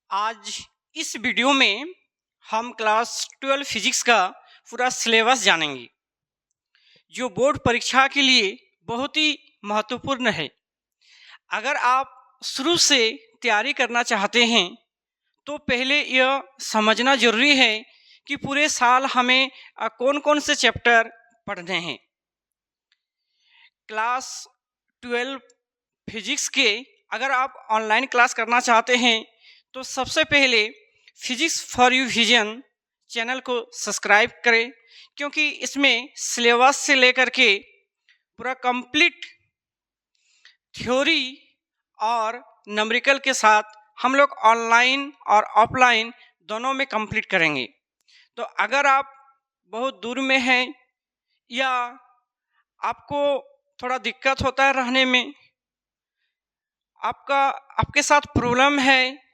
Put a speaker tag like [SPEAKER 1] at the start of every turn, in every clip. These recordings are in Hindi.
[SPEAKER 1] आज इस वीडियो में हम क्लास 12 फिजिक्स का पूरा सिलेबस जानेंगे जो बोर्ड परीक्षा के लिए बहुत ही महत्वपूर्ण है। अगर आप शुरू से तैयारी करना चाहते हैं तो पहले यह समझना जरूरी है कि पूरे साल हमें कौन कौन से चैप्टर पढ़ने हैं। क्लास 12 फिजिक्स के अगर आप ऑनलाइन क्लास करना चाहते हैं तो सबसे पहले physics for you vision channel को सब्सक्राइब करें, क्योंकि इसमें सिलेबस से लेकर के पूरा कंप्लीट थ्योरी और न्यूमेरिकल के साथ हम लोग ऑनलाइन और ऑफलाइन दोनों में कंप्लीट करेंगे। तो अगर आप बहुत दूर में हैं या आपको थोड़ा दिक्कत होता है रहने में, आपके साथ प्रॉब्लम है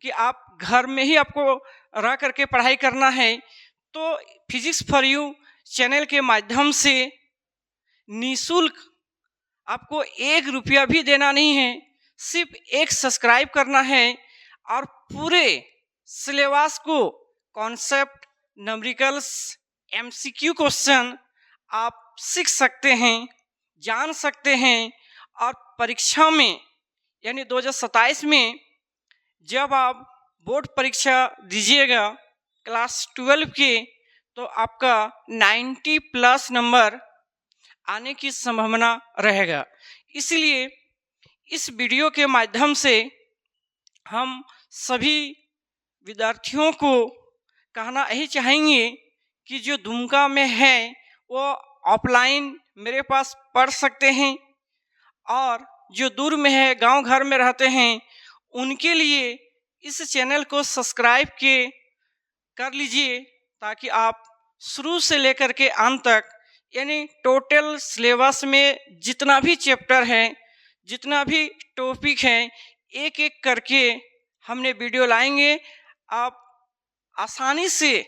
[SPEAKER 1] कि आप घर में ही आपको रह करके पढ़ाई करना है, तो फिजिक्स फॉर यू चैनल के माध्यम से निःशुल्क आपको 1 रुपया भी देना नहीं है, सिर्फ एक सब्सक्राइब करना है और पूरे सिलेबस को कॉन्सेप्ट, न्यूमेरिकल्स, एमसीक्यू क्वेश्चन आप सीख सकते हैं, जान सकते हैं। और परीक्षा में यानी 2027 में जब आप बोर्ड परीक्षा दीजिएगा क्लास 12 के, तो आपका 90+ नंबर आने की संभावना रहेगा। इसलिए इस वीडियो के माध्यम से हम सभी विद्यार्थियों को कहना यही चाहेंगे कि जो दुमका में है वो ऑफलाइन मेरे पास पढ़ सकते हैं, और जो दूर में है, गांव घर में रहते हैं, उनके लिए इस चैनल को सब्सक्राइब कर लीजिए, ताकि आप शुरू से लेकर के अंत तक यानी टोटल सिलेबस में जितना भी चैप्टर है, जितना भी टॉपिक है, एक एक करके हमने वीडियो लाएंगे। आप आसानी से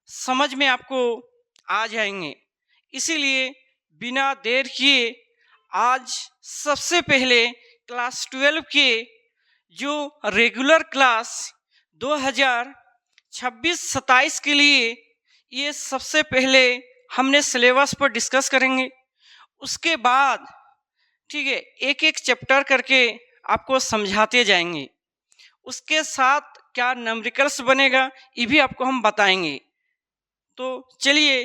[SPEAKER 1] समझ में आपको आ जाएंगे। इसीलिए बिना देर किए आज सबसे पहले क्लास 12 के जो रेगुलर क्लास 2026-27 के लिए ये सबसे पहले हमने सिलेबस पर डिस्कस करेंगे। उसके बाद ठीक है, एक एक चैप्टर करके आपको समझाते जाएंगे। उसके साथ क्या न्यूमेरिकल्स बनेगा ये भी आपको हम बताएंगे। तो चलिए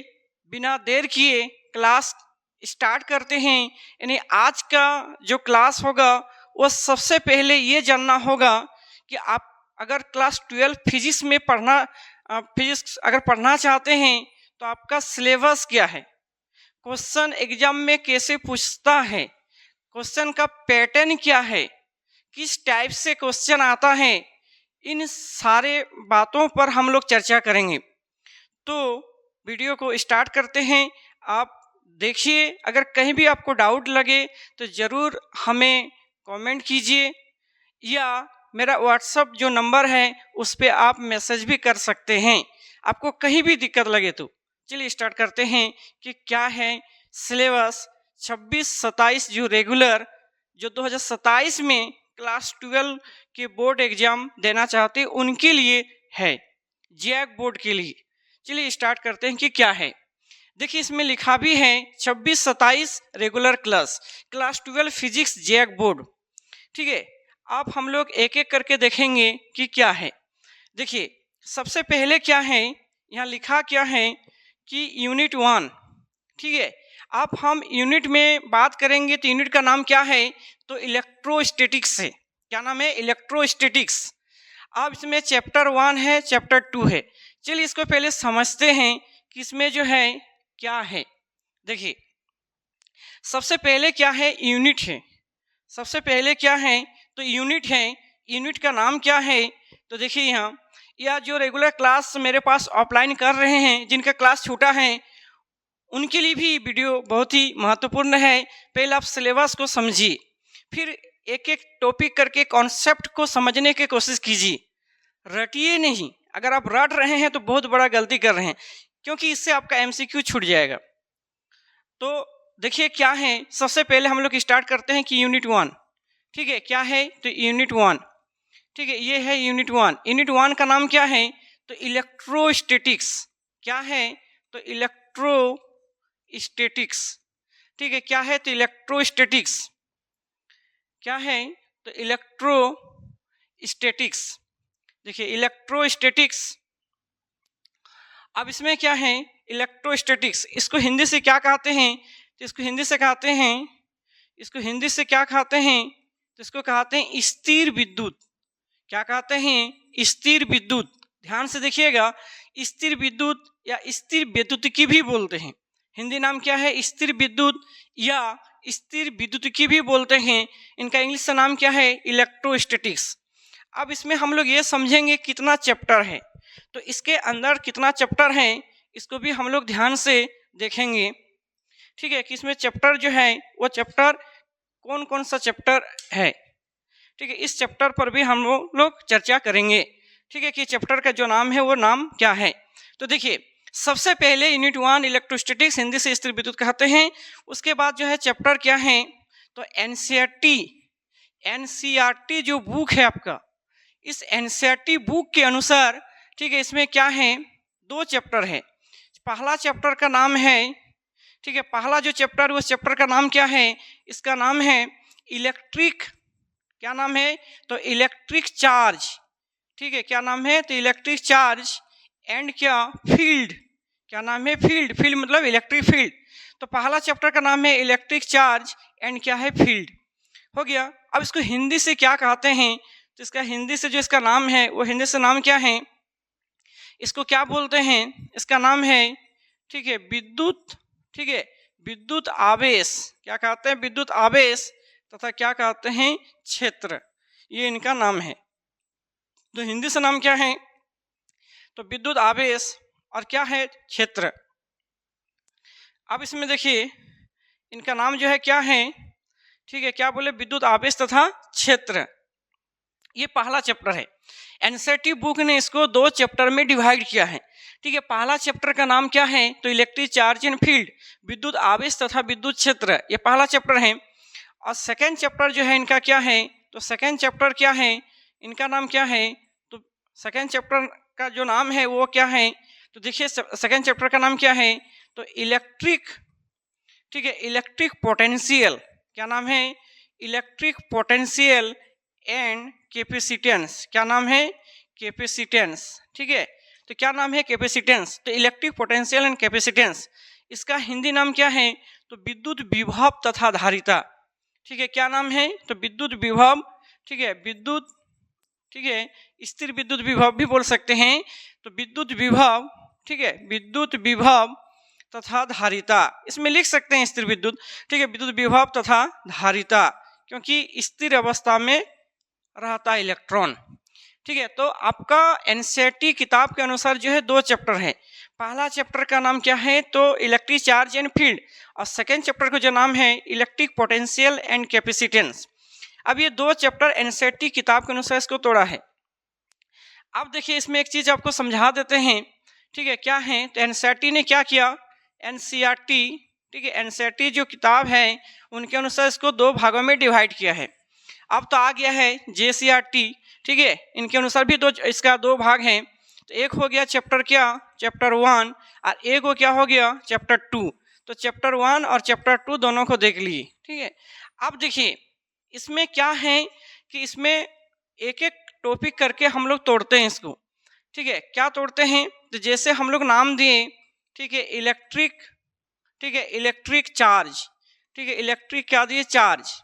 [SPEAKER 1] बिना देर किए क्लास स्टार्ट करते हैं। यानी आज का जो क्लास होगा वो सबसे पहले ये जानना होगा कि आप अगर क्लास 12 फिजिक्स में फिजिक्स अगर पढ़ना चाहते हैं तो आपका सिलेबस क्या है, क्वेश्चन एग्जाम में कैसे पूछता है, क्वेश्चन का पैटर्न क्या है, किस टाइप से क्वेश्चन आता है, इन सारे बातों पर हम लोग चर्चा करेंगे। तो वीडियो को स्टार्ट करते हैं। आप देखिए, अगर कहीं भी आपको डाउट लगे तो ज़रूर हमें कमेंट कीजिए, या मेरा व्हाट्सअप जो नंबर है उस पर आप मैसेज भी कर सकते हैं, आपको कहीं भी दिक्कत लगे तो। चलिए स्टार्ट करते हैं कि क्या है सिलेबस 26-27 जो रेगुलर, जो 2027 में क्लास 12 के बोर्ड एग्जाम देना चाहते हैं उनके लिए है, जैक बोर्ड के लिए। चलिए स्टार्ट करते हैं कि क्या है। देखिए इसमें लिखा भी है 26-27 regular class 12 physics JAC board. ठीक है, अब हम लोग एक एक करके देखेंगे कि क्या है। देखिए सबसे पहले क्या है, यहाँ लिखा क्या है कि यूनिट 1। ठीक है, अब हम यूनिट में बात करेंगे तो यूनिट का नाम क्या है, तो इलेक्ट्रोस्टैटिक्स है। क्या नाम है? इलेक्ट्रोस्टैटिक्स। अब इसमें चैप्टर 1 है, चैप्टर 2 है। चलिए इसको पहले समझते हैं कि इसमें जो है क्या है। देखिए सबसे पहले क्या है, यूनिट है। सबसे पहले क्या है, तो यूनिट है। यूनिट का नाम क्या है, तो देखिए यहाँ या जो रेगुलर क्लास मेरे पास ऑफलाइन कर रहे हैं, जिनका क्लास छोटा है, उनके लिए भी वीडियो बहुत ही महत्वपूर्ण है। पहले आप सिलेबस को समझिए, फिर एक एक टॉपिक करके कॉन्सेप्ट को समझने की कोशिश कीजिए, रटिए नहीं। अगर आप रट रहे हैं तो बहुत बड़ा गलती कर रहे हैं, क्योंकि इससे आपका एमसीक्यू छूट जाएगा। तो देखिए क्या है, सबसे पहले हम लोग स्टार्ट करते हैं कि यूनिट 1। ठीक है, क्या है, तो यूनिट 1। ठीक है, ये है यूनिट 1। यूनिट 1 का नाम क्या है? तो इलेक्ट्रोस्टैटिक्स। क्या है? तो इलेक्ट्रोस्टैटिक्स। ठीक है, क्या है? तो इलेक्ट्रोस्टैटिक्स। क्या है? तो इलेक्ट्रोस्टैटिक्स। देखिए इलेक्ट्रोस्टैटिक्स, अब इसमें क्या है? इलेक्ट्रोस्टैटिक्स, इसको हिंदी से क्या कहते हैं? तो इसको हिंदी से कहते हैं, इसको हिंदी से क्या कहते हैं? तो इसको कहते हैं स्थिर विद्युत। क्या कहते हैं? स्थिर विद्युत। ध्यान से देखिएगा, स्थिर विद्युत या स्थिर विद्युतिकी भी बोलते हैं। हिंदी नाम क्या है? स्थिर विद्युत या स्थिर विद्युतिकी भी बोलते हैं। इनका इंग्लिश का नाम क्या है? इलेक्ट्रोस्टैटिक्स। अब इसमें हम लोग ये समझेंगे कितना चैप्टर है, तो इसके अंदर कितना चैप्टर है इसको भी हम लोग ध्यान से देखेंगे। ठीक है, कि इसमें चैप्टर जो है वो चैप्टर कौन कौन सा चैप्टर है। ठीक है, इस चैप्टर पर भी हम लोग चर्चा करेंगे। ठीक है, कि चैप्टर का जो नाम है वो नाम क्या है। तो देखिए सबसे पहले यूनिट 1 इलेक्ट्रोस्टैटिक्स, हिंदी से स्थिर विद्युत कहते हैं। उसके बाद जो है चैप्टर क्या है? तो एनसीईआरटी जो बुक है आपका, इस एनसीईआरटी बुक के अनुसार, ठीक है, इसमें क्या है? 2 चैप्टर है। पहला चैप्टर का नाम है, ठीक है, पहला जो चैप्टर, उस चैप्टर का नाम क्या है? इसका नाम है इलेक्ट्रिक, क्या नाम है? तो इलेक्ट्रिक चार्ज। ठीक है, क्या नाम है? तो इलेक्ट्रिक चार्ज एंड क्या? फील्ड। क्या नाम है? फील्ड। फील्ड मतलब इलेक्ट्रिक फील्ड। तो पहला चैप्टर का नाम है इलेक्ट्रिक चार्ज एंड क्या है? फील्ड। हो गया। अब इसको हिंदी से क्या कहते हैं? तो इसका हिंदी से जो इसका नाम है वो हिंदी से नाम क्या है? इसको क्या बोलते हैं? इसका नाम है, ठीक है, विद्युत। ठीक है, विद्युत आवेश। क्या कहते हैं? विद्युत आवेश तथा क्या कहते हैं? क्षेत्र। ये इनका नाम है। तो हिंदी से नाम क्या है? तो विद्युत आवेश और क्या है? क्षेत्र। अब इसमें देखिए इनका नाम जो है क्या है? ठीक है, क्या बोले? विद्युत आवेश तथा क्षेत्र। ये पहला चैप्टर है। एनसीईआरटी बुक ने इसको 2 चैप्टर में डिवाइड किया है। ठीक है, पहला चैप्टर का नाम क्या है? तो इलेक्ट्रिक चार्ज एंड फील्ड, विद्युत आवेश तथा विद्युत क्षेत्र, ये पहला चैप्टर है। और सेकेंड चैप्टर जो है इनका क्या है? तो सेकेंड चैप्टर क्या है? इनका नाम क्या है? तो सेकेंड चैप्टर का जो नाम है वो क्या है? तो देखिए सेकेंड चैप्टर का नाम क्या है? तो इलेक्ट्रिक, ठीक है, इलेक्ट्रिक पोटेंशियल। क्या नाम है? Electric potential and capacitance. क्या नाम है? कैपेसिटेंस। ठीक है, तो क्या नाम है? कैपेसिटेंस। तो इलेक्ट्रिक पोटेंशियल एंड कैपेसिटेंस, इसका हिंदी नाम क्या है? तो विद्युत विभव तथा धारिता। ठीक है, क्या नाम है? तो विद्युत विभव। ठीक है, विद्युत, ठीक है, स्थिर विद्युत विभव भी बोल सकते हैं। तो विद्युत विभव, ठीक है, विद्युत विभव तथा धारिता, इसमें लिख सकते हैं स्थिर विद्युत। ठीक है, विद्युत विभव तथा धारिता, क्योंकि स्थिर अवस्था में रहता है इलेक्ट्रॉन। ठीक है, तो आपका एनसीईआरटी किताब के अनुसार जो है 2 चैप्टर है। पहला चैप्टर का नाम क्या है? तो इलेक्ट्रिक चार्ज एंड फील्ड, और सेकेंड चैप्टर का जो नाम है इलेक्ट्रिक पोटेंशियल एंड कैपेसिटेंस। अब ये 2 चैप्टर एनसीईआरटी किताब के अनुसार इसको तोड़ा है। अब देखिए इसमें एक चीज आपको समझा देते हैं। ठीक है, क्या है? तो एनसीईआरटी ने क्या किया? एनसीईआरटी, ठीक है, एनसीईआरटी जो किताब है उनके अनुसार इसको 2 भागों में डिवाइड किया है। अब तो आ गया है जेसीईआरटी। ठीक है, इनके अनुसार भी इसका 2 भाग हैं। तो एक हो गया चैप्टर क्या? चैप्टर 1, और एक वो क्या हो गया? चैप्टर 2। तो चैप्टर 1 और चैप्टर 2 दोनों को देख लिए। ठीक है, अब देखिए इसमें क्या है कि इसमें एक एक टॉपिक करके हम लोग तोड़ते हैं इसको। ठीक है, क्या तोड़ते हैं? तो जैसे हम लोग नाम दिए, ठीक है, इलेक्ट्रिक, ठीक है, इलेक्ट्रिक चार्ज, ठीक है, इलेक्ट्रिक क्या दिए? चार्ज,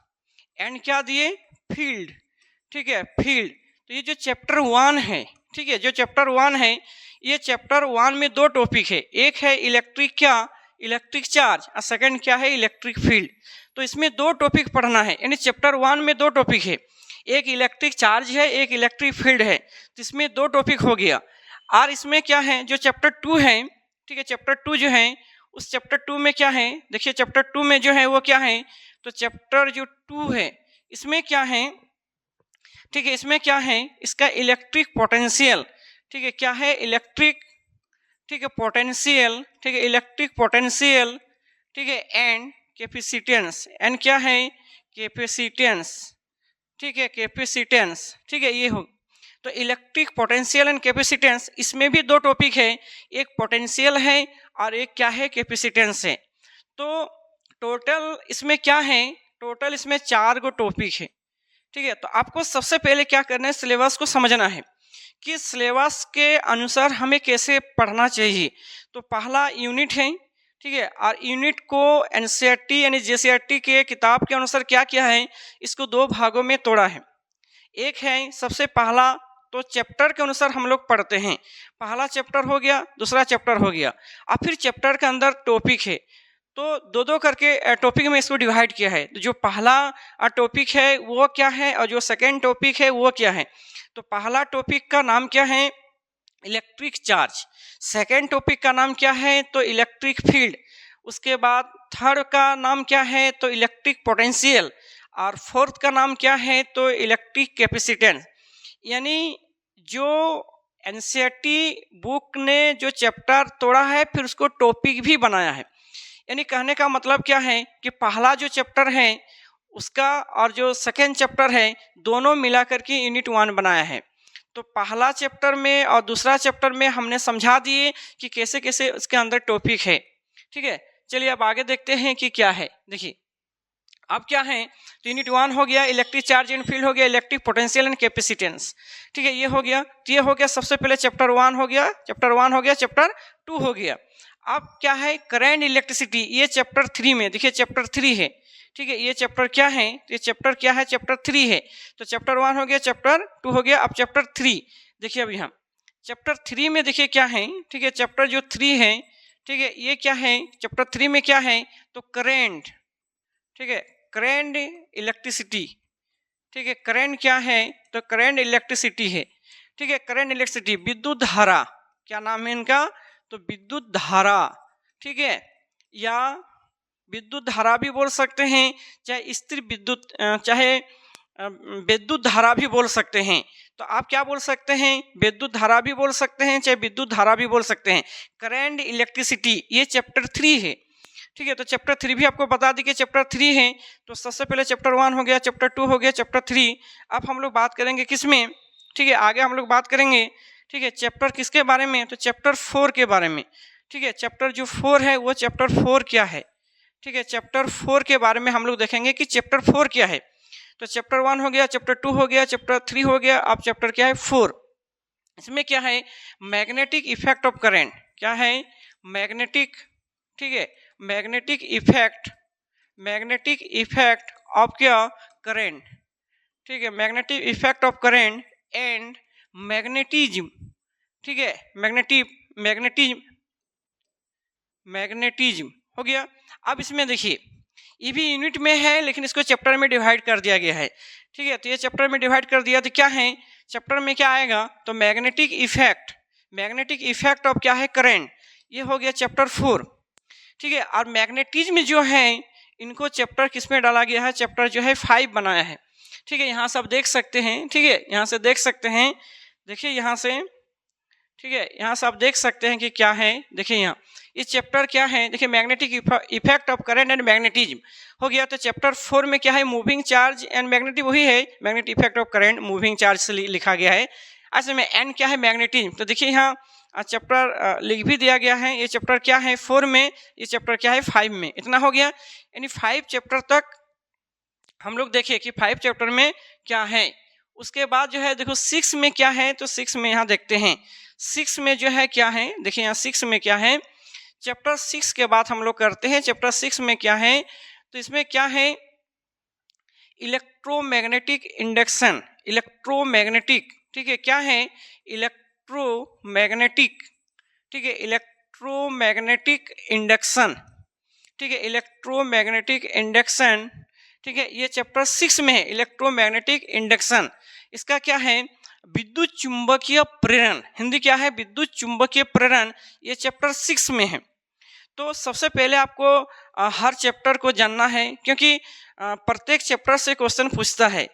[SPEAKER 1] एंड क्या दिए? फील्ड। ठीक है, फील्ड। तो ये जो चैप्टर 1 है, ठीक है, जो चैप्टर 1 है, ये चैप्टर 1 में 2 टॉपिक है। एक है इलेक्ट्रिक क्या? इलेक्ट्रिक चार्ज, और सेकंड क्या है? Electric field. तो इसमें 2 टॉपिक पढ़ना है, यानी चैप्टर 1 में 2 टॉपिक है, एक इलेक्ट्रिक चार्ज है, एक इलेक्ट्रिक फील्ड है। तो इसमें 2 टॉपिक हो गया। और इसमें क्या है? जो चैप्टर 2 है, ठीक है, चैप्टर 2 जो है, उस चैप्टर 2 में क्या है? देखिए चैप्टर 2 में जो है वो क्या है? तो चैप्टर जो 2 है इसमें क्या है? ठीक है, इसमें क्या है? इसका इलेक्ट्रिक पोटेंशियल। ठीक है, क्या है? इलेक्ट्रिक, ठीक है, पोटेंशियल, ठीक है, इलेक्ट्रिक पोटेंशियल, ठीक है, एंड कैपेसिटेंस, एंड क्या है? कैपेसिटेंस। ठीक है, कैपेसिटेंस। ठीक है, ये हो। तो इलेक्ट्रिक पोटेंशियल एंड कैपेसिटेंस, इसमें भी दो टॉपिक है, एक पोटेंशियल है और एक क्या है, कैपेसिटेंस है। तो टोटल इसमें क्या है, टोटल इसमें 4 गो टॉपिक है, ठीक है। तो आपको सबसे पहले क्या करना है, सिलेबस को समझना है कि सिलेबस के अनुसार हमें कैसे पढ़ना चाहिए। तो पहला यूनिट है, ठीक है, और यूनिट को एनसीईआरटी यानी जेसीईआरटी के किताब के अनुसार क्या किया है, इसको 2 भागों में तोड़ा है। एक है सबसे पहला, तो चैप्टर के अनुसार हम लोग पढ़ते हैं, पहला चैप्टर हो गया, दूसरा चैप्टर हो गया, और फिर चैप्टर के अंदर टॉपिक है, तो 2-2 करके टॉपिक में इसको डिवाइड किया है। तो जो पहला टॉपिक है वो क्या है और जो सेकेंड टॉपिक है वो क्या है। तो पहला टॉपिक का नाम क्या है, इलेक्ट्रिक चार्ज। सेकेंड टॉपिक का नाम क्या है, तो इलेक्ट्रिक फील्ड। उसके बाद थर्ड का नाम क्या है, तो इलेक्ट्रिक पोटेंशियल। और फोर्थ का नाम क्या है, तो इलेक्ट्रिक कैपेसिटेंस। यानी जो एनसीईआरटी बुक ने जो चैप्टर तोड़ा है फिर उसको टॉपिक भी बनाया है। यानी कहने का मतलब क्या है कि पहला जो चैप्टर है उसका और जो सेकेंड चैप्टर है दोनों मिलाकर के यूनिट 1 बनाया है। तो पहला चैप्टर में और दूसरा चैप्टर में हमने समझा दिए कि कैसे कैसे उसके अंदर टॉपिक है, ठीक है। चलिए अब आगे देखते हैं कि क्या है। देखिए अब क्या है, तो यूनिट 1 हो गया, इलेक्ट्रिक चार्ज एंड फील्ड हो गया, इलेक्ट्रिक पोटेंशियल एंड कैपेसिटेंस, ठीक है, ये हो गया। तो ये हो गया सबसे पहले चैप्टर 1 हो गया, चैप्टर 1 हो गया, चैप्टर 2 हो गया। अब क्या है, करंट इलेक्ट्रिसिटी, ये चैप्टर 3 में, देखिए चैप्टर 3 है, ठीक है। ये चैप्टर क्या है, ये चैप्टर क्या है, चैप्टर 3 है। तो चैप्टर 1 हो गया, चैप्टर 2 हो गया, अब चैप्टर 3 देखिए। अभी हम चैप्टर 3 में देखिए क्या है, ठीक है, चैप्टर जो 3 है, ठीक है, ये क्या है, चैप्टर 3 में क्या है, तो करेंट, ठीक है, करंट इलेक्ट्रिसिटी, ठीक है, करंट क्या है, तो करंट इलेक्ट्रिसिटी है, ठीक है, करंट इलेक्ट्रिसिटी, विद्युत धारा, क्या नाम है इनका, तो विद्युत धारा, ठीक है, या विद्युत धारा भी बोल सकते हैं, चाहे स्थिर विद्युत, चाहे विद्युत धारा भी बोल सकते हैं। तो आप क्या बोल सकते हैं, विद्युत धारा भी बोल सकते हैं, चाहे विद्युत धारा भी बोल सकते हैं। करंट इलेक्ट्रिसिटी ये चैप्टर 3 है, ठीक है। तो चैप्टर 3 भी आपको बता दी कि चैप्टर 3 है। तो सबसे पहले चैप्टर 1 हो गया, चैप्टर 2 हो गया, चैप्टर 3। अब हम लोग बात करेंगे किसमें, ठीक है, आगे हम लोग बात करेंगे, ठीक है, चैप्टर किसके बारे में, तो चैप्टर 4 के बारे में, ठीक है। चैप्टर जो 4 है वो चैप्टर 4 क्या है, ठीक है, चैप्टर 4 के बारे में हम लोग देखेंगे कि चैप्टर 4 क्या है। तो चैप्टर 1 हो गया, चैप्टर 2 हो गया, चैप्टर 3 हो गया, अब चैप्टर क्या है 4। इसमें क्या है, मैग्नेटिक इफेक्ट ऑफ करंट, क्या है, मैग्नेटिक, ठीक है, magnetic effect, magnetic effect of क्या, करंट, ठीक है, magnetic effect of current and magnetism, ठीक है, मैग्नेटिज्म मैग्नेटिज्म हो गया। अब इसमें देखिए ये भी यूनिट में है लेकिन इसको चैप्टर में डिवाइड कर दिया गया है, ठीक है। तो ये चैप्टर में डिवाइड कर दिया, तो क्या है चैप्टर में क्या आएगा, तो मैग्नेटिक इफेक्ट ऑफ क्या है, करंट, ये हो गया चैप्टर 4, ठीक है। और मैग्नेटिज्म जो है इनको चैप्टर किस में डाला गया है, चैप्टर जो है 5 बनाया है, ठीक है। यहाँ से आप देख सकते हैं, ठीक है, यहाँ से देख सकते हैं, देखिए यहाँ से, ठीक है, यहाँ से आप देख सकते हैं कि क्या है, देखिए यहाँ इस चैप्टर क्या है, देखिए magnetic effect of current and magnetism हो गया। तो चैप्टर 4 में क्या है, मूविंग चार्ज एंड मैग्नेटिक, वही है magnetic effect of current, moving charge से लिखा गया है। ऐसे में एंड क्या है, मैग्नेटिज्म। तो देखिए यहाँ चैप्टर लिख भी दिया गया है, ये चैप्टर क्या है 4 में, ये चैप्टर क्या है 5 में, इतना हो गया। यानी 5 चैप्टर तक हम लोग देखिए कि 5 चैप्टर में क्या है। उसके बाद जो है देखो 6 में क्या है, तो 6 में यहाँ देखते हैं, 6 में जो है क्या है, देखिए यहाँ 6 में क्या है, चैप्टर 6 के बाद हम लोग करते हैं चैप्टर 6 में क्या है, तो इसमें क्या है, इलेक्ट्रोमैग्नेटिक इंडक्शन, इलेक्ट्रोमैग्नेटिक, ठीक है, क्या है, इलेक्ट्रोमैग्नेटिक, ठीक है, इलेक्ट्रोमैग्नेटिक इंडक्शन, ठीक है, इलेक्ट्रोमैग्नेटिक इंडक्शन, ठीक है, ये चैप्टर 6 में है, इलेक्ट्रोमैग्नेटिक इंडक्शन। इसका क्या है, विद्युत चुंबकीय प्रेरण, हिंदी क्या है, विद्युत चुंबकीय प्रेरण, ये चैप्टर 6 में है। तो सबसे पहले आपको हर चैप्टर को जानना है क्योंकि प्रत्येक चैप्टर से क्वेश्चन पूछता है,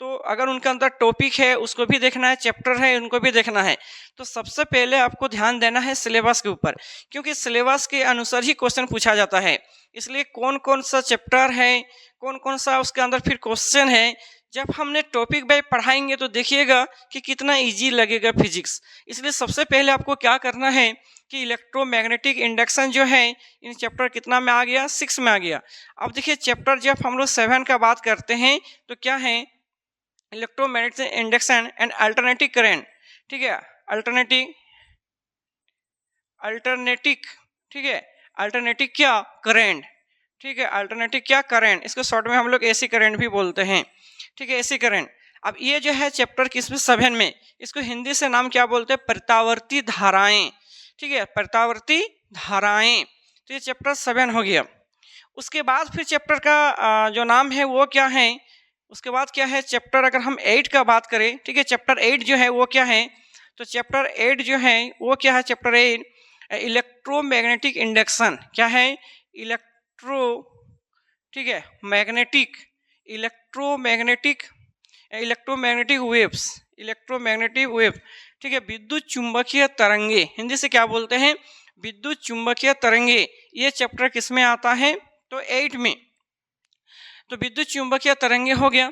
[SPEAKER 1] तो अगर उनके अंदर टॉपिक है उसको भी देखना है, चैप्टर है उनको भी देखना है। तो सबसे पहले आपको ध्यान देना है सिलेबस के ऊपर, क्योंकि सिलेबस के अनुसार ही क्वेश्चन पूछा जाता है। इसलिए कौन कौन सा चैप्टर है, कौन कौन सा उसके अंदर फिर क्वेश्चन है, जब हमने टॉपिक वाइज पढ़ाएंगे तो देखिएगा कि कितना इजी लगेगा फिजिक्स। इसलिए सबसे पहले आपको क्या करना है कि इलेक्ट्रोमैग्नेटिक इंडक्शन जो है इन चैप्टर कितना में आ गया, 6 में आ गया। अब देखिए चैप्टर जब हम लोग 7 का बात करते हैं तो क्या है, electromagnetic induction and alternative current, ठीक है, अल्टरनेटिव, ठीक है, अल्टरनेटिव क्या करंट, ठीक है, अल्टरनेटिव क्या करंट, इसको शॉर्ट में हम लोग एसी करंट भी बोलते हैं, ठीक है, एसी करंट। अब ये जो है चैप्टर किसमें, 7 में, इसको हिंदी से नाम क्या बोलते हैं, प्रत्यावर्ती धाराएं, ठीक है, प्रत्यावर्ती धाराएं। तो ये चैप्टर 7 हो गया। उसके बाद फिर चैप्टर का जो नाम है वो क्या है, उसके बाद क्या है चैप्टर, अगर हम 8 का बात करें, ठीक है, चैप्टर 8 जो है वो क्या है, तो चैप्टर 8 जो है वो क्या है, चैप्टर 8 इलेक्ट्रोमैग्नेटिक इंडक्शन, क्या है, इलेक्ट्रो, ठीक है, magnetic, electromagnetic waves, electromagnetic wave, ठीक है, विद्युत चुंबकीय तरंगे, हिंदी से क्या बोलते हैं, विद्युत चुंबकीय तरंगे। ये चैप्टर किस में आता है, तो 8 में। तो विद्युत चुंबकीय तरंगे हो गया।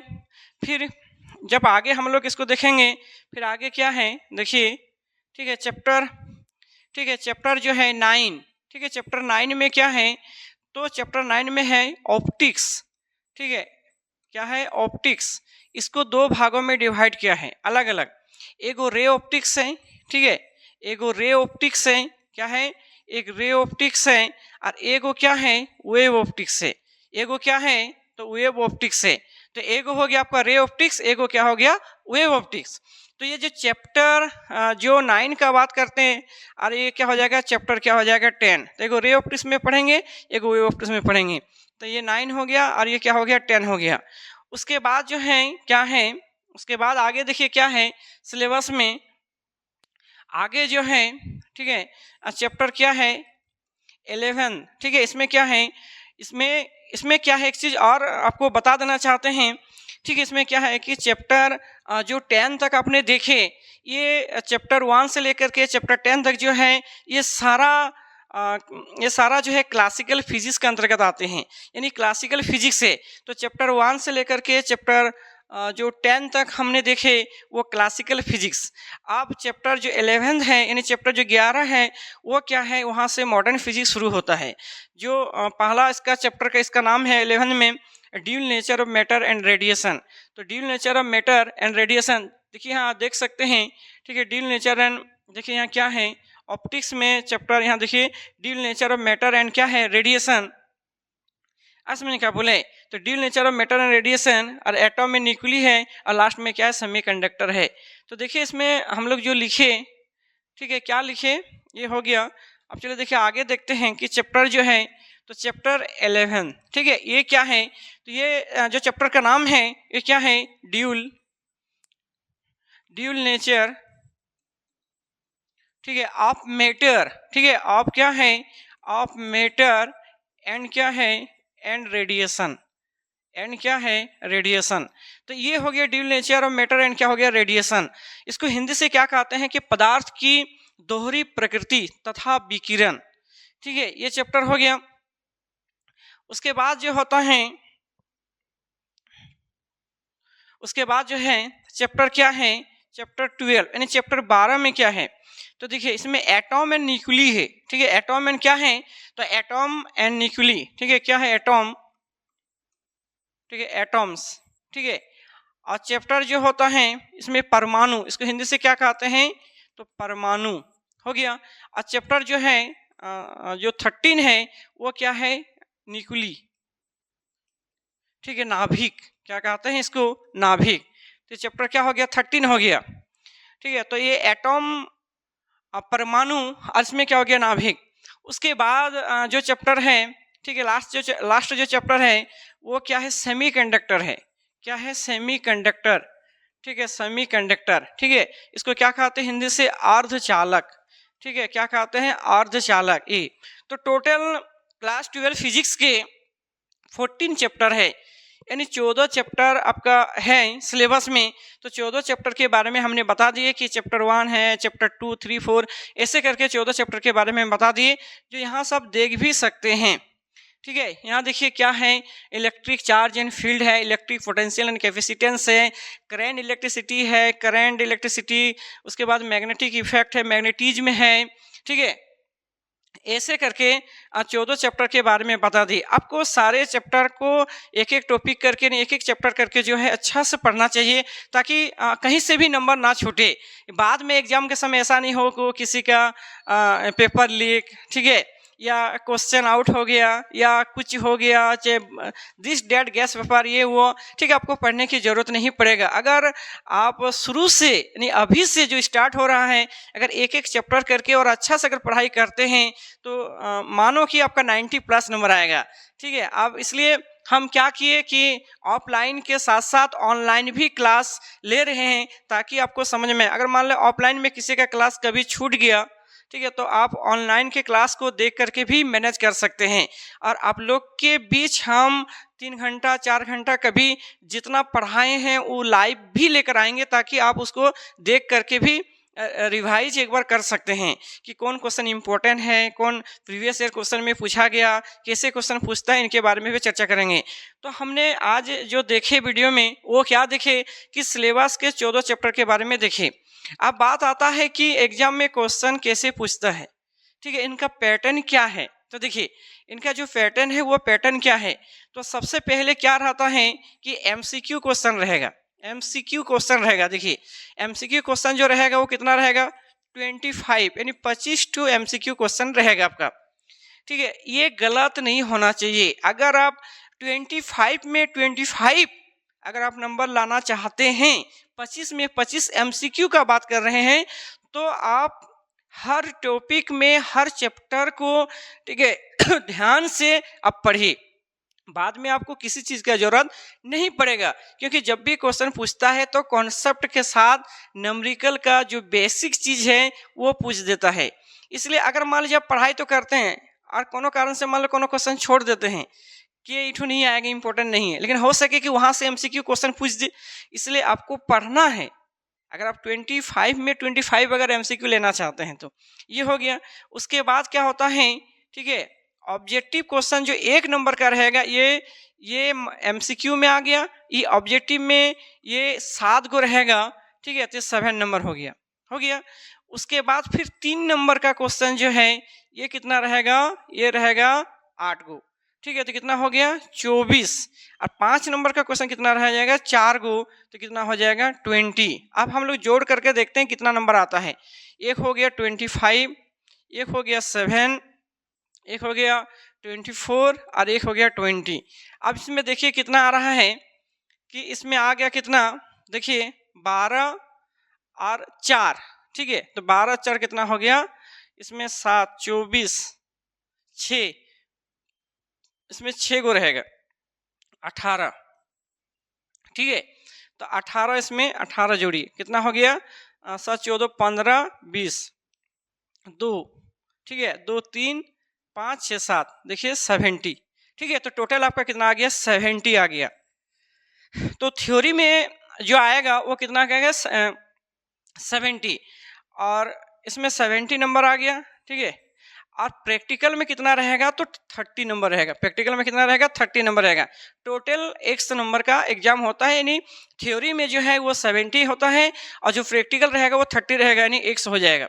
[SPEAKER 1] फिर जब आगे हम लोग इसको देखेंगे, फिर आगे क्या है देखिए, ठीक है, चैप्टर, ठीक है, चैप्टर जो है 9, ठीक है, चैप्टर 9 में क्या है, तो चैप्टर 9 में है ऑप्टिक्स, ठीक है, क्या है, ऑप्टिक्स। इसको 2 भागों में डिवाइड किया है अलग अलग, एगो रे ऑप्टिक्स है, ठीक है, एगो रे ऑप्टिक्स है, क्या है, एक रे ऑप्टिक्स है, और एगो क्या है, वेव ऑप्टिक्स है, एगो क्या है, तो वेव ऑप्टिक्स है। तो एगो हो गया आपका रे ऑप्टिक्स, एगो क्या हो गया, वेव ऑप्टिक्स। तो ये जो चैप्टर जो 9 का बात करते हैं, और ये क्या हो जाएगा, चैप्टर क्या हो जाएगा 10। तो एगो रे ऑप्टिक्स में पढ़ेंगे, एगो वेव ऑप्टिक्स में पढ़ेंगे। तो ये 9 हो गया और ये क्या हो गया, 10 हो गया। उसके बाद जो है क्या है, उसके बाद आगे देखिए क्या है सिलेबस में, आगे जो है, ठीक है, चैप्टर क्या है 11, ठीक है, इसमें क्या है, इसमें क्या है, एक चीज़ और आपको बता देना चाहते हैं, ठीक है, इसमें क्या है कि चैप्टर जो 10 तक आपने देखे, ये चैप्टर 1 से लेकर के चैप्टर 10 तक जो है ये सारा जो है क्लासिकल फिजिक्स के अंतर्गत आते हैं, यानी क्लासिकल फिजिक्स है। तो चैप्टर 1 से लेकर के चैप्टर जो 10 तक हमने देखे वो क्लासिकल फिजिक्स। अब चैप्टर जो 11 है, यानी चैप्टर जो 11 है वो क्या है, वहाँ से मॉडर्न फिजिक्स शुरू होता है। जो पहला इसका चैप्टर का इसका नाम है 11 में dual nature of matter and radiation. तो dual nature of matter and radiation, देखिए यहाँ देख सकते हैं, ठीक है, ड्यूल नेचर एंड, देखिए यहाँ क्या है, ऑप्टिक्स में चैप्टर यहाँ देखिए dual nature of matter and क्या है, रेडिएशन। असमझ क्या बोले, तो dual nature of matter and radiation, और एटॉम में न्यूक्ली है, और लास्ट में क्या है, सेमीकंडक्टर है। तो देखिए इसमें हम लोग जो लिखे, ठीक है, क्या लिखे, ये हो गया। अब चलिए देखिए आगे देखते हैं कि चैप्टर जो है, तो चैप्टर 11, ठीक है, ये क्या है, तो ये जो चैप्टर का नाम है ये क्या है, ड्यूल नेचर, ठीक है, ऑफ मैटर, ठीक है, ऑफ क्या है, ऑफ मैटर एंड क्या है, एंड रेडिएशन, एंड क्या है, रेडिएशन। तो ये हो गया dual nature of matter and क्या हो गया, रेडिएशन। इसको हिंदी से क्या कहते हैं कि पदार्थ की दोहरी प्रकृति तथा विकिरण, ठीक है, ये चैप्टर हो गया। उसके बाद जो होता है, उसके बाद जो है चैप्टर क्या है, चैप्टर 12, यानी चैप्टर 12 में क्या है, तो देखिए इसमें एटॉम एंड न्यूक्ली है, ठीक है, एटॉम एंड क्या है, तो एटॉम एंड न्यूक्ली, ठीक है, क्या है, एटॉम, ठीक है, एटॉम्स, ठीक है। और चैप्टर जो होता है इसमें परमाणु, इसको हिंदी से क्या कहते हैं, तो परमाणु हो गया। और चैप्टर जो है जो 13 है वो क्या है, न्यूक्ली, ठीक है, नाभिक, क्या कहते हैं इसको, नाभिक। तो चैप्टर क्या हो गया, 13 हो गया, ठीक है। तो ये एटॉम, परमाणु, और इसमें क्या हो गया, नाभिक। उसके बाद जो चैप्टर है, ठीक है, लास्ट जो चैप्टर है वो क्या है, सेमीकंडक्टर है, क्या है, सेमीकंडक्टर, ठीक है, सेमीकंडक्टर, ठीक है, इसको क्या कहते हैं हिंदी से, अर्धचालक, ठीक है, क्या कहते हैं, अर्धचालक। ये तो टोटल क्लास 12 फिजिक्स के 14 चैप्टर है, यानी 14 चैप्टर आपका है सिलेबस में। तो 14 चैप्टर के बारे में हमने बता दिए कि चैप्टर 1 है, चैप्टर 2, 3, 4, ऐसे करके 14 चैप्टर के बारे में बता दिए, जो यहाँ सब देख भी सकते हैं, ठीक है, यहाँ देखिए क्या है, इलेक्ट्रिक चार्ज एंड फील्ड है, इलेक्ट्रिक पोटेंशियल एंड कैपेसिटेंस है, करंट इलेक्ट्रिसिटी है, करंट इलेक्ट्रिसिटी, उसके बाद मैग्नेटिक इफेक्ट है, मैग्नेटिज्म है। ठीक है, ऐसे करके 14 चैप्टर के बारे में बता दी। आपको सारे चैप्टर को एक एक टॉपिक करके, एक एक चैप्टर करके जो है अच्छा से पढ़ना चाहिए, ताकि कहीं से भी नंबर ना छूटे। बाद में एग्जाम के समय ऐसा नहीं हो कि किसी का पेपर लीक, ठीक है, या क्वेश्चन आउट हो गया या कुछ हो गया, चाहे दिस डेट गैस पेपर ये वो, ठीक है, आपको पढ़ने की जरूरत नहीं पड़ेगा। अगर आप शुरू से यानी अभी से जो स्टार्ट हो रहा है, अगर एक एक चैप्टर करके और अच्छा से अगर पढ़ाई करते हैं तो मानो कि आपका 90+ नंबर आएगा। ठीक है, अब इसलिए हम क्या किए कि ऑफलाइन के साथ साथ ऑनलाइन भी क्लास ले रहे हैं, ताकि आपको समझ में, अगर मान लो ऑफलाइन में किसी का क्लास कभी छूट गया, ठीक है, तो आप ऑनलाइन के क्लास को देख करके भी मैनेज कर सकते हैं। और आप लोग के बीच हम 3 घंटा 4 घंटा कभी जितना पढ़ाए हैं वो लाइव भी लेकर आएंगे, ताकि आप उसको देख करके भी रिवाइज एक बार कर सकते हैं कि कौन क्वेश्चन इंपॉर्टेंट है, कौन प्रीवियस ईयर क्वेश्चन में पूछा गया, कैसे क्वेश्चन पूछता है, इनके बारे में भी चर्चा करेंगे। तो हमने आज जो देखे वीडियो में वो क्या देखे कि सिलेबस के 14 चैप्टर के बारे में देखे। अब बात आता है कि एग्जाम में क्वेश्चन कैसे पूछता है, ठीक है, इनका पैटर्न क्या है। तो देखिए इनका जो पैटर्न है वो पैटर्न क्या है। तो सबसे पहले क्या रहता है कि एमसीक्यू क्वेश्चन रहेगा, एमसीक्यू क्वेश्चन रहेगा। देखिए एमसीक्यू क्वेश्चन जो रहेगा वो कितना रहेगा, 25 यानी 25 टू एमसीक्यू क्वेश्चन रहेगा आपका। ठीक है, ये गलत नहीं होना चाहिए। अगर आप 25 में 25 अगर आप नंबर लाना चाहते हैं, 25 में 25 एमसीक्यू का बात कर रहे हैं, तो आप हर टॉपिक में हर चैप्टर को, ठीक है, ध्यान से आप पढ़िए। बाद में आपको किसी चीज का जरूरत नहीं पड़ेगा, क्योंकि जब भी क्वेश्चन पूछता है तो कॉन्सेप्ट के साथ न्यूमेरिकल का जो बेसिक चीज है वो पूछ देता है। इसलिए अगर मान लीजिए आप पढ़ाई तो करते हैं और कोनो कारण से मान लो कोनो क्वेश्चन छोड़ देते हैं कि इठू नहीं आएगा, इंपॉर्टेंट नहीं है, लेकिन हो सके कि वहां से एमसीक्यू क्वेश्चन पूछ दे, इसलिए आपको पढ़ना है। अगर आप 25 में 25 अगर एमसीक्यू लेना चाहते हैं तो ये हो गया। उसके बाद क्या होता है, ठीक है, ऑब्जेक्टिव क्वेश्चन जो 1 नंबर का रहेगा, ये एमसीक्यू में आ गया, ये ऑब्जेक्टिव में ये 7 गो रहेगा। ठीक है, तो 7 नंबर हो गया। उसके बाद फिर 3 नंबर का क्वेश्चन जो है ये कितना रहेगा, ये रहेगा 8 गो। ठीक है, तो कितना हो गया 24। और 5 नंबर का क्वेश्चन कितना रह जाएगा, 4 गो, तो कितना हो जाएगा 20। अब हम लोग जोड़ करके देखते हैं कितना नंबर आता है। एक हो गया 25, एक हो गया 7, एक हो गया 24 और एक हो गया 20। अब इसमें देखिए कितना आ रहा है कि इसमें आ गया कितना, देखिए 12 और 4। ठीक है, तो 12 4 कितना हो गया, इसमें 7 24 6, इसमें 6 गो रहेगा 18। ठीक है, तो 18 इसमें 18 जोड़िए, कितना हो गया 7 14 15 20 2। ठीक है, 2 3 5 6 7, देखिए 70। ठीक है, तो टोटल आपका कितना आ गया 70 आ गया। तो थ्योरी में जो आएगा वो कितना कहेगा 70, और इसमें 70 नंबर आ गया। ठीक है, और प्रैक्टिकल में कितना रहेगा, तो 30 नंबर रहेगा। प्रैक्टिकल में कितना रहेगा, 30 नंबर रहेगा। टोटल 100 नंबर का एग्जाम होता है, यानी थ्योरी में जो है वो 70 होता है और जो प्रैक्टिकल रहेगा वो 30 रहेगा, यानी 100 हो जाएगा।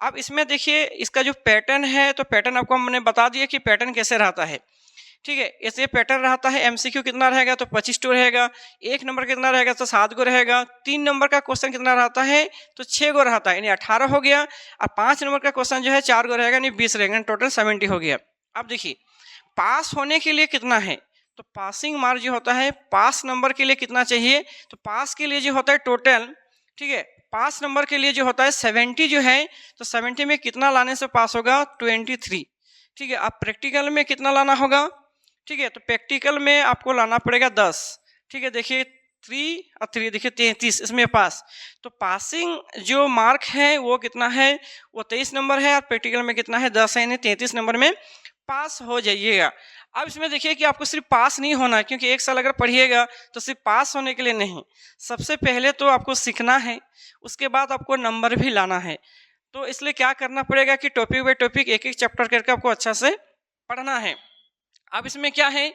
[SPEAKER 1] अब इसमें देखिए इसका जो पैटर्न है, तो पैटर्न आपको हमने बता दिया कि पैटर्न कैसे रहता है। ठीक है, ऐसे पैटर्न रहता है। एमसीक्यू कितना रहेगा, तो 25 टू रहेगा। 1 नंबर कितना रहेगा, तो 7 गो रहेगा। 3 नंबर का क्वेश्चन कितना रहता है, तो 6 गो रहता है, यानी 18 हो गया। और 5 नंबर का क्वेश्चन जो है 4 गो रहेगा, यानी 20 रहेगा, टोटल 70 हो गया। अब देखिए पास होने के लिए कितना है, तो पासिंग मार्क जो होता है, पास नंबर के लिए कितना चाहिए, तो पास के लिए जो होता है टोटल, ठीक है, पास नंबर के लिए जो होता है 70 जो है, तो 70 में कितना लाने से पास होगा, 23। ठीक है, अब प्रैक्टिकल में कितना लाना होगा, ठीक है, तो प्रैक्टिकल में आपको लाना पड़ेगा 10। ठीक है, देखिए 3 और 3 देखिए 33, इसमें पास। तो पासिंग जो मार्क है वो कितना है, वो 23 नंबर है, और प्रैक्टिकल में कितना है 10 है, यानी 33 नंबर में पास हो जाइएगा। अब इसमें देखिए कि आपको सिर्फ पास नहीं होना, क्योंकि 1 साल अगर पढ़िएगा तो सिर्फ पास होने के लिए नहीं, सबसे पहले तो आपको सीखना है, उसके बाद आपको नंबर भी लाना है। तो इसलिए क्या करना पड़ेगा कि टॉपिक बाय टॉपिक एक एक चैप्टर करके आपको अच्छा से पढ़ना है। अब इसमें क्या है,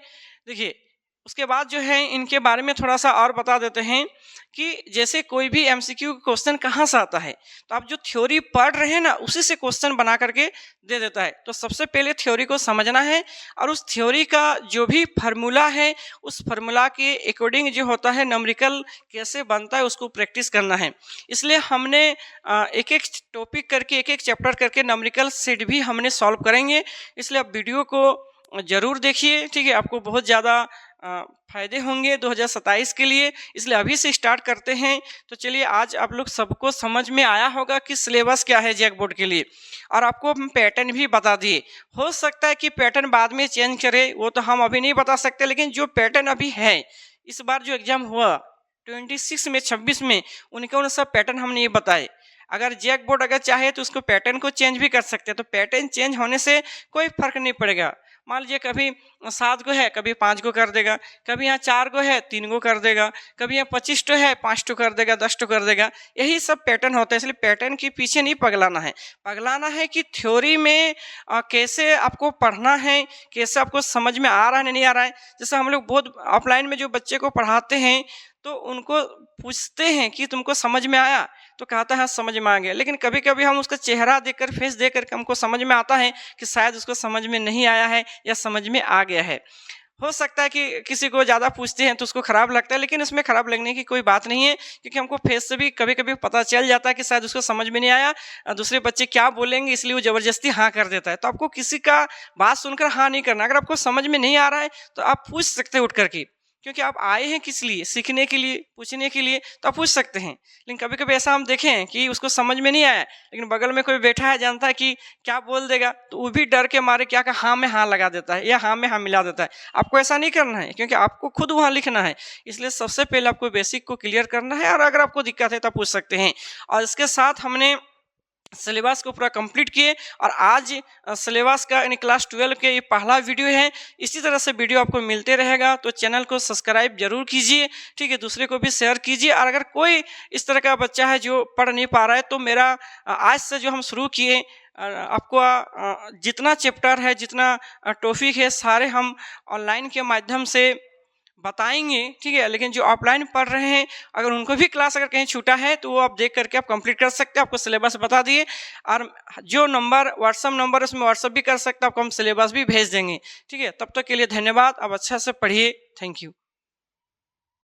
[SPEAKER 1] देखिए उसके बाद जो है इनके बारे में थोड़ा सा और बता देते हैं कि जैसे कोई भी एमसीक्यू क्वेश्चन कहाँ से आता है, तो आप जो थ्योरी पढ़ रहे हैं ना उसी से क्वेश्चन बना करके दे देता है। तो सबसे पहले थ्योरी को समझना है और उस थ्योरी का जो भी फार्मूला है उस फार्मूला के अकॉर्डिंग जो होता है न्यूमेरिकल कैसे बनता है उसको प्रैक्टिस करना है। इसलिए हमने एक एक टॉपिक करके एक एक चैप्टर करके न्यूमेरिकल सेट भी हमने सॉल्व करेंगे। इसलिए आप वीडियो को जरूर देखिए, ठीक है, आपको बहुत ज़्यादा फायदे होंगे 2027 के लिए। इसलिए अभी से स्टार्ट करते हैं। तो चलिए, आज आप लोग सबको समझ में आया होगा कि सिलेबस क्या है जैक बोर्ड के लिए, और आपको हम पैटर्न भी बता दिए। हो सकता है कि पैटर्न बाद में चेंज करे, वो तो हम अभी नहीं बता सकते, लेकिन जो पैटर्न अभी है इस बार जो एग्जाम हुआ 26 में 26 में उनके उन सब पैटर्न हमने ये बताए। अगर जैक बोर्ड अगर चाहे तो उसको पैटर्न को चेंज भी कर सकते हैं, तो पैटर्न चेंज होने से कोई फर्क नहीं पड़ेगा। मान लीजिए कभी 7 को है कभी 5 को कर देगा, कभी यहाँ 4 को है 3 को कर देगा, कभी यहाँ 25 टो है 5 टो कर देगा, 10 टो कर देगा। यही सब पैटर्न होता है। इसलिए पैटर्न के पीछे नहीं पगलाना है, पगलाना है कि थ्योरी में कैसे आपको पढ़ना है, कैसे आपको समझ में आ रहा है नहीं आ रहा है। जैसे हम लोग बहुत ऑफलाइन में जो बच्चे को पढ़ाते हैं तो उनको पूछते हैं कि तुमको समझ में आया, तो कहता है समझ में आ गया। लेकिन कभी कभी हम उसका चेहरा देखकर, फेस देखकर हमको समझ में आता है कि शायद उसको समझ में नहीं आया है या समझ में आ गया है। हो सकता है कि किसी को ज़्यादा पूछते हैं तो उसको खराब लगता है, लेकिन इसमें खराब लगने की कोई बात नहीं है, क्योंकि हमको फेस से भी कभी कभी पता चल जाता है कि शायद उसको समझ में नहीं आया, दूसरे बच्चे क्या बोलेंगे, इसलिए वो ज़बरदस्ती हाँ कर देता है। तो आपको किसी का बात सुनकर हाँ नहीं करना। अगर आपको समझ में नहीं आ रहा है तो आप पूछ सकते हैं उठ करके, क्योंकि आप आए हैं किस लिए, सीखने के लिए, पूछने के लिए, तो आप पूछ सकते हैं। लेकिन कभी कभी ऐसा हम देखें कि उसको समझ में नहीं आया, लेकिन बगल में कोई बैठा है, जानता है कि क्या बोल देगा, तो वो भी डर के मारे क्या का हाँ में हाँ लगा देता है या हाँ में हाँ मिला देता है। आपको ऐसा नहीं करना है, क्योंकि आपको खुद वहाँ लिखना है। इसलिए सबसे पहले आपको बेसिक को क्लियर करना है, और अगर आपको दिक्कत है तो पूछ सकते हैं। और इसके साथ हमने सिलेबस को पूरा कंप्लीट किए, और आज सिलेबस का यानी क्लास 12 के ये पहला वीडियो है। इसी तरह से वीडियो आपको मिलते रहेगा, तो चैनल को सब्सक्राइब जरूर कीजिए, ठीक है, दूसरे को भी शेयर कीजिए। और अगर कोई इस तरह का बच्चा है जो पढ़ नहीं पा रहा है, तो मेरा आज से जो हम शुरू किए आपको जितना चैप्टर है, जितना टॉपिक है, सारे हम ऑनलाइन के माध्यम से बताएंगे, ठीक है। लेकिन जो ऑफलाइन पढ़ रहे हैं, अगर उनको भी क्लास अगर कहीं छूटा है तो वो आप देख करके आप कंप्लीट कर सकते हैं। आपको सिलेबस बता दिए, और जो नंबर व्हाट्सअप नंबर उसमें व्हाट्सअप भी कर सकते हैं, आपको हम सिलेबस भी भेज देंगे, ठीक है। तब तक के लिए धन्यवाद। अब अच्छा से पढ़िए। Thank you.